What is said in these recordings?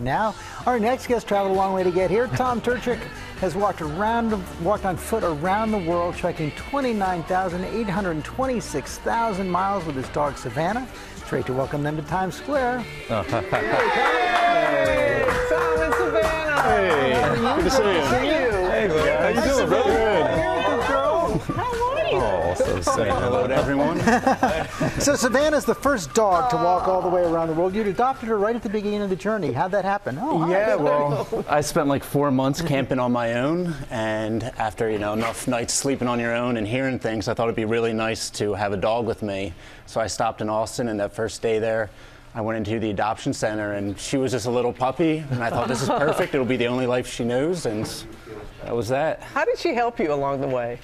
Now, our next guest traveled a long way to get here. Tom Turcich has walked on foot around the world, trekking 29,826 miles with his dog Savannah. It's great to welcome them to Times Square. Hey, Tom and Savannah. Hey, good to see you. Hey, how you doing, brother? Oh, so say hello to everyone. So Savannah's the first dog to walk all the way around the world. You'd adopted her right at the beginning of the journey. How'd that happen? Yeah, well, I spent like 4 months camping on my own, and after enough nights sleeping on your own and hearing things, I thought it'd be really nice to have a dog with me. So I stopped in Austin, and that first day there, I went into the adoption center, and she was just a little puppy, and I thought, this is perfect. It'll be the only life she knows, and that was that. How did she help you along the way?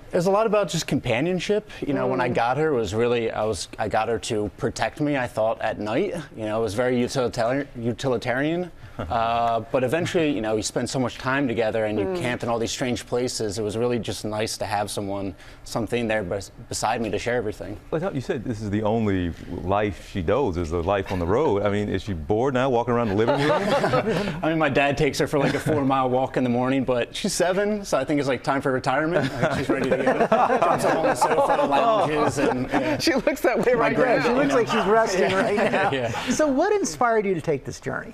It was a lot about just companionship. When I got her, it was really, I got her to protect me, I thought, at night. It was very utilitarian. But eventually, you spend so much time together and you camped in all these strange places. It was really just nice to have something there beside me to share everything. But you said this is the only life she knows, is the life on the road. I mean, is she bored now walking around the living room? I mean, my dad takes her for like a 4-mile walk in the morning, but she's 7, so I think it's like time for retirement. I think she's ready to go. Jumps up on the sofa, lounges, and she looks that way right now. She looks like she's resting right now. Yeah. So what inspired you to take this journey?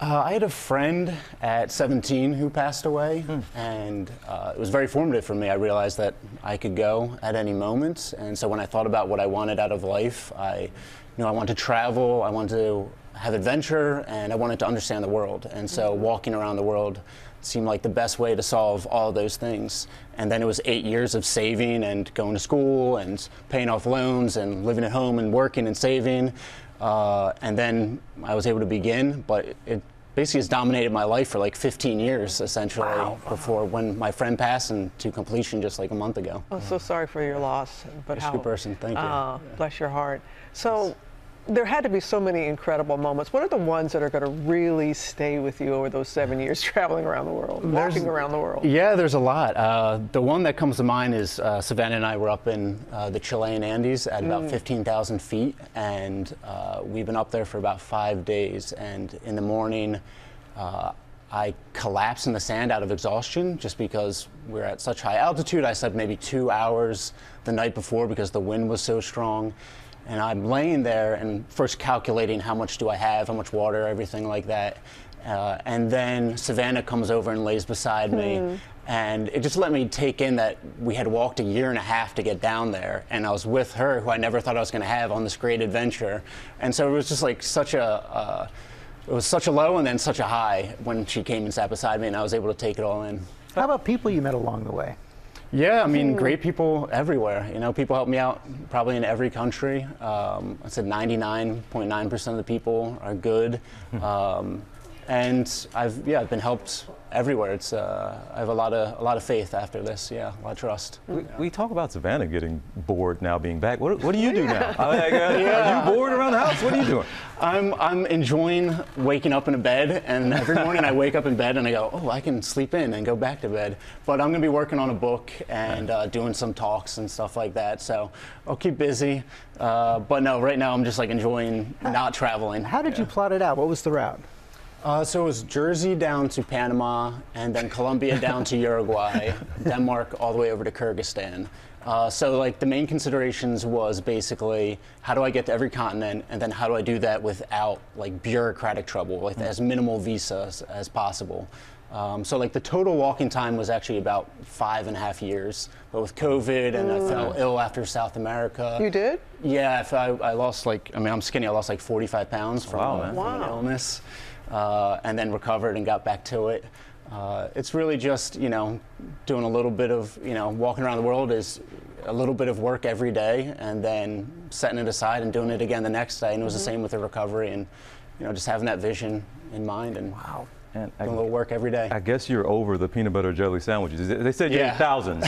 I had a friend at 17 who passed away, and it was very formative for me. I realized that I could go at any moment, and so when I thought about what I wanted out of life, I wanted to travel, I wanted to have adventure, and I wanted to understand the world. And so walking around the world seemed like the best way to solve all of those things. And then it was 8 years of saving and going to school and paying off loans and living at home and working and saving. And then I was able to begin, but it basically has dominated my life for like 15 years, essentially, before when my friend passed and to completion just like a month ago. I'm so sorry for your loss. But You're a good person, thank you. Bless your heart. So there had to be so many incredible moments. What are the ones that are going to really stay with you over those 7 years traveling around the world, walking around the world? Yeah, there's a lot. The one that comes to mind is Savannah and I were up in the Chilean Andes at about 15,000 feet, and we've been up there for about 5 days. And in the morning, I collapsed in the sand out of exhaustion just because we're at such high altitude. I slept maybe 2 hours the night before because the wind was so strong. And I'm laying there and first calculating how much do I have, how much water, everything like that. And then Savannah comes over and lays beside me. And it just let me take in that we had walked 1.5 years to get down there. And I was with her, who I never thought I was going to have on this great adventure. And so it was just like it was such a low and then such a high when she came and sat beside me, and I was able to take it all in. How about people you met along the way? Yeah, I mean, great people everywhere. People help me out probably in every country. I said 99.9% of the people are good. And I've been helped everywhere. I have a lot of faith after this. Yeah, a lot of trust. We talk about Savannah getting bored now being back. What do you do now? Are you bored around the house? What are you doing? I'm enjoying waking up in a bed, and every morning I wake up in bed and I go, oh, I can sleep in and go back to bed. But I'm going to be working on a book and doing some talks and stuff like that. So I'll keep busy. But no, right now I'm just like enjoying not traveling. How did you plot it out? What was the route? So it was Jersey down to Panama, and then Colombia down to Uruguay, Denmark all the way over to Kyrgyzstan. So like the main considerations was basically how do I get to every continent, and then how do I do that without like bureaucratic trouble, like as minimal visas as possible. So like the total walking time was actually about 5.5 years, but with COVID and I fell ill after South America. You did? Yeah, I lost I'm skinny. I lost like 45 pounds from an illness. And then recovered and got back to it. It's really just, doing a little bit of, walking around the world is a little bit of work every day and then setting it aside and doing it again the next day. And it was the same with the recovery and, just having that vision in mind and doing a little work every day. I guess you're over the peanut butter jelly sandwiches. They said you ate thousands.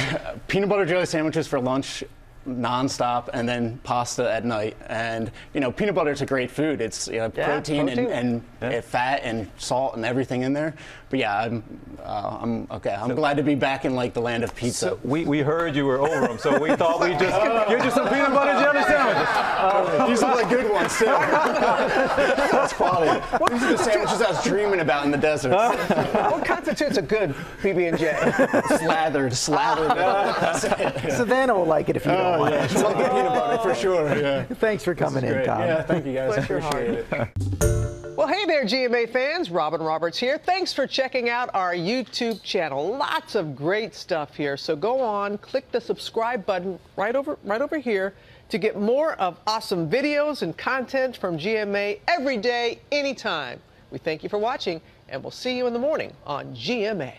Peanut butter jelly sandwiches for lunch nonstop, and then pasta at night. And you know, peanut butter is a great food. It's protein, protein. and fat and salt and everything in there. But yeah, I'm okay. I'm glad to be back in like the land of pizza. So we heard you were over them, so we thought we'd just get you some peanut butter jelly sandwiches. These look like good ones too. That's quality. These are the sandwiches I was dreaming about in the desert. What constitutes a good PB&J? Slathered. Savannah will like it if you don't want it. It's like peanut butter for sure. Yeah. Thanks for coming in, Tom. Yeah, thank you guys. Bless your Appreciate heart. it. Well, hey there, GMA fans. Robin Roberts here. Thanks for checking out our YouTube channel. Lots of great stuff here. So go on, click the subscribe button right over here to get more of awesome videos and content from GMA every day, anytime. We thank you for watching, and we'll see you in the morning on GMA.